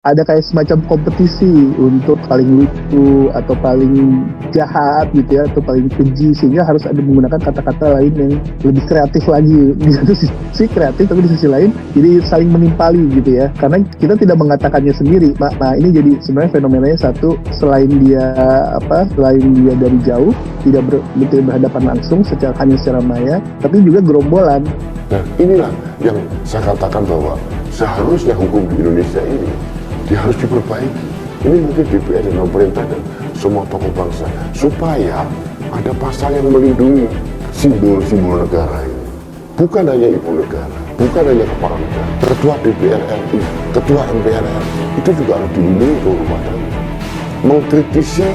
ada kayak semacam kompetisi untuk paling lucu atau paling jahat gitu ya, atau paling keji, sehingga harus ada menggunakan kata-kata lain yang lebih kreatif lagi. Di satu sisi kreatif, tapi di sisi lain jadi saling menimpali gitu ya, karena kita tidak mengatakannya sendiri. Nah ini jadi sebenarnya fenomenanya satu, selain dia dari jauh tidak berhadapan langsung hanya secara maya, tapi juga gerombolan. Nah inilah yang saya katakan bahwa seharusnya hukum di Indonesia ini dia harus diperbaiki. Ini mungkin DPR dan pemerintah dan semua tokoh bangsa, supaya ada pasal yang melindungi simbol-simbol negara ini. Bukan hanya ibu negara, bukan hanya kepala negara, ketua DPR RI, ketua MPR RI, itu juga harus dilindungi kehormatannya. Mengkritisi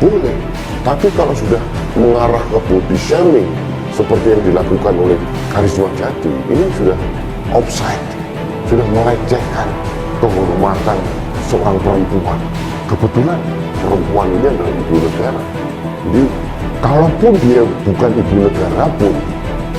boleh, tapi kalau sudah mengarah ke body shaming seperti yang dilakukan oleh Karisma Jati, ini sudah offside, sudah melecehkan kehormatan seorang perempuan. Kebetulan perempuan ini adalah ibu negara. Jadi kalaupun dia bukan ibu negara pun,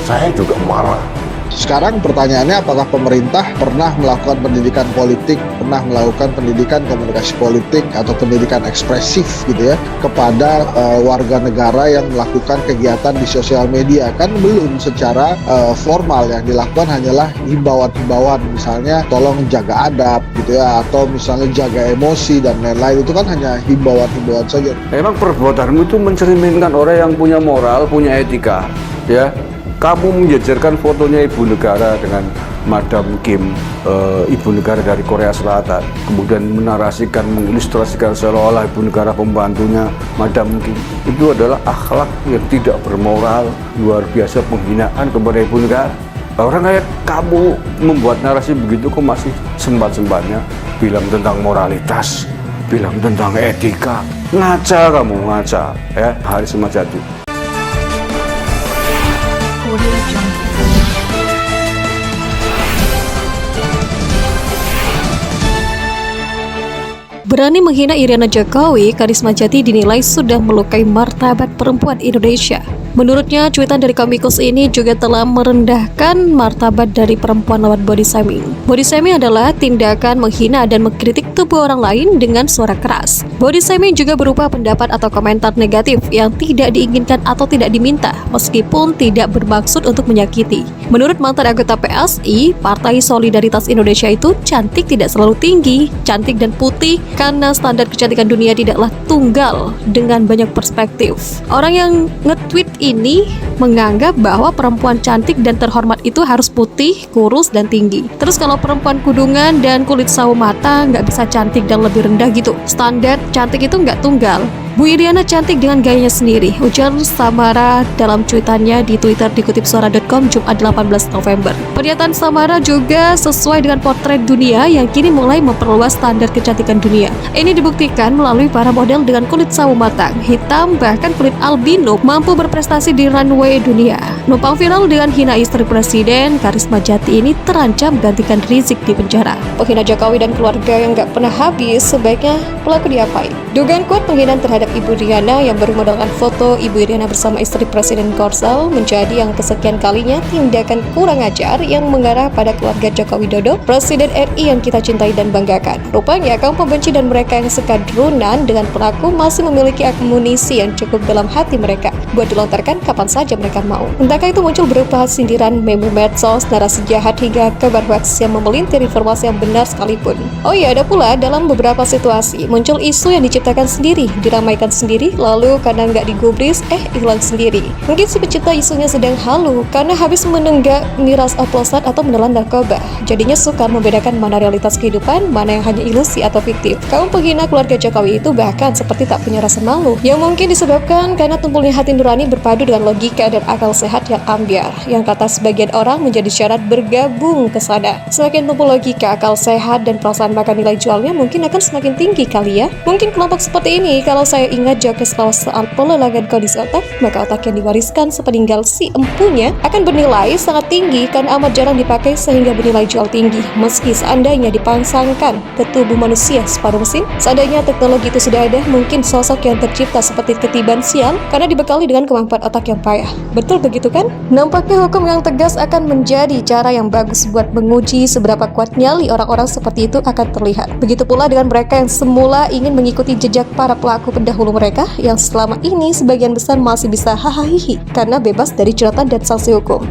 saya juga marah. Sekarang pertanyaannya, apakah pemerintah pernah melakukan pendidikan politik, pernah melakukan pendidikan komunikasi politik atau pendidikan ekspresif gitu ya kepada warga negara yang melakukan kegiatan di sosial media? Kan belum secara formal, yang dilakukan hanyalah himbauan-himbauan, misalnya tolong jaga adab gitu ya, atau misalnya jaga emosi dan lain-lain. Itu kan hanya himbauan-himbauan saja. Memang perbuatanmu itu mencerminkan orang yang punya moral, punya etika, ya. Kamu menjajarkan fotonya ibu negara dengan Madam Kim, ibu negara dari Korea Selatan, kemudian menarasikan, mengilustrasikan seolah-olah ibu negara pembantunya Madam Kim. Itu adalah akhlak yang tidak bermoral, luar biasa, penghinaan kepada ibu negara. Orang kayak kamu membuat narasi begitu kok masih sempat-sempatnya bilang tentang moralitas, bilang tentang etika. Ngaca kamu, ngaca ya, Karisma Jati. Berani menghina Iriana Jokowi, Karisma Jati dinilai sudah melukai martabat perempuan Indonesia. Menurutnya, cuitan dari komikus ini juga telah merendahkan martabat dari perempuan lewat body shaming. Body shaming adalah tindakan menghina dan mengkritik tubuh orang lain dengan suara keras. Body shaming juga berupa pendapat atau komentar negatif yang tidak diinginkan atau tidak diminta, meskipun tidak bermaksud untuk menyakiti. Menurut mantan anggota PSI, Partai Solidaritas Indonesia itu cantik tidak selalu tinggi, cantik dan putih, karena standar kecantikan dunia tidaklah tunggal dengan banyak perspektif. Orang yang nge-tweet ini menganggap bahwa perempuan cantik dan terhormat itu harus putih, kurus, dan tinggi. Terus kalau perempuan kudungan dan kulit sawo mata nggak bisa cantik dan lebih rendah gitu. Standar cantik itu nggak tunggal. Bu Iriana cantik dengan gayanya sendiri, ujar Samara dalam cuitannya di Twitter dikutip suara.com Jumat 18 November. Pernyataan Samara juga sesuai dengan potret dunia yang kini mulai memperluas standar kecantikan dunia. Ini dibuktikan melalui para model dengan kulit sawo matang, hitam, bahkan kulit albino mampu berprestasi di runway dunia. Numpang viral dengan hina istri presiden, Karisma Jati ini terancam gantikan Rizik di penjara. Penghina Jokowi dan keluarga yang gak pernah habis, sebaiknya pelaku diapain? Dugaan kuat penghinaan terhadap Ibu Iriana yang bermodalkan foto Ibu Iriana bersama istri Presiden Korsel menjadi yang kesekian kalinya tindakan kurang ajar yang mengarah pada keluarga Joko Widodo, Presiden RI yang kita cintai dan banggakan. Rupanya kaum pembenci dan mereka yang sekadrunan dengan pelaku masih memiliki amunisi yang cukup dalam hati mereka buat dilontarkan kapan saja mereka mau. Entahkah itu muncul berupa sindiran, meme medsos, narasi jahat hingga kabar hoax yang memelintir informasi yang benar sekalipun. Oh iya, ada pula dalam beberapa situasi muncul isu yang diciptakan sendiri, diramaikan sendiri, lalu karena nggak digubris, hilang sendiri. Mungkin si pencipta isunya sedang halu karena habis menenggak miras oplosan atau menelan narkoba. Jadinya sukar membedakan mana realitas kehidupan, mana yang hanya ilusi atau fiktif. Kaum penghina keluarga Jokowi itu bahkan seperti tak punya rasa malu, yang mungkin disebabkan karena tumpulnya hati nurani berpadu dengan logika dan akal sehat yang ambiar, yang kata sebagian orang menjadi syarat bergabung ke sana. Semakin tumpul logika, akal sehat, dan perasaan, maka nilai jualnya mungkin akan semakin tinggi kali ya. Mungkin kelompok seperti ini kalau saya percaya ingat jika selalu soal pelelangan kondisi otak, maka otak yang diwariskan sepeninggal si empunya akan bernilai sangat tinggi karena amat jarang dipakai sehingga bernilai jual tinggi. Meski seandainya dipangsangkan ke tubuh manusia separuh mesin, seandainya teknologi itu sudah ada, mungkin sosok yang tercipta seperti ketiban sial karena dibekali dengan kemampuan otak yang payah. Betul begitu kan? Nampaknya hukum yang tegas akan menjadi cara yang bagus buat menguji seberapa kuat nyali orang-orang seperti itu akan terlihat. Begitu pula dengan mereka yang semula ingin mengikuti jejak para pelaku pendahulu mereka yang selama ini sebagian besar masih bisa hahaha karena bebas dari jeratan dan sanksi hukum.